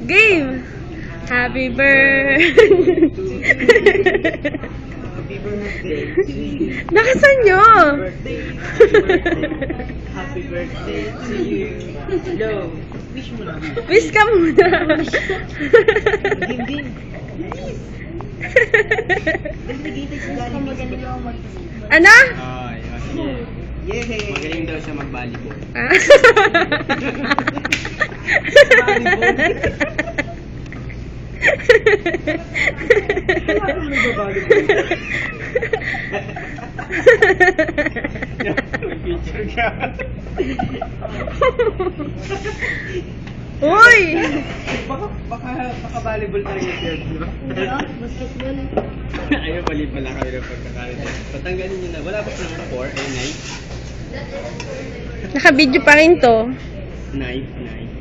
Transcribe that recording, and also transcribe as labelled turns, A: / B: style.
A: Game! Happy birthday!
B: Happy birthday to you.
A: Nakasan nyo?
B: Happy birthday to you. Hello. Wish mo lang.
A: Wish ka muna.
B: Din. Nagigitay si Gary.
A: Ano?
C: Ay, sige.
B: Yay!
C: Magaling daw siya mag-volleyball.
A: Ah.
C: Picture ka.
A: Uy!
C: Baka volleyball tayo yun, di ba?
A: Basketball.
C: Ayun, mali pala kami ng pagkakalit. Patanggalin nyo na. Wala ba sa ng 4? Ay,
A: Naka-video pa rin to.
C: knife. Knife.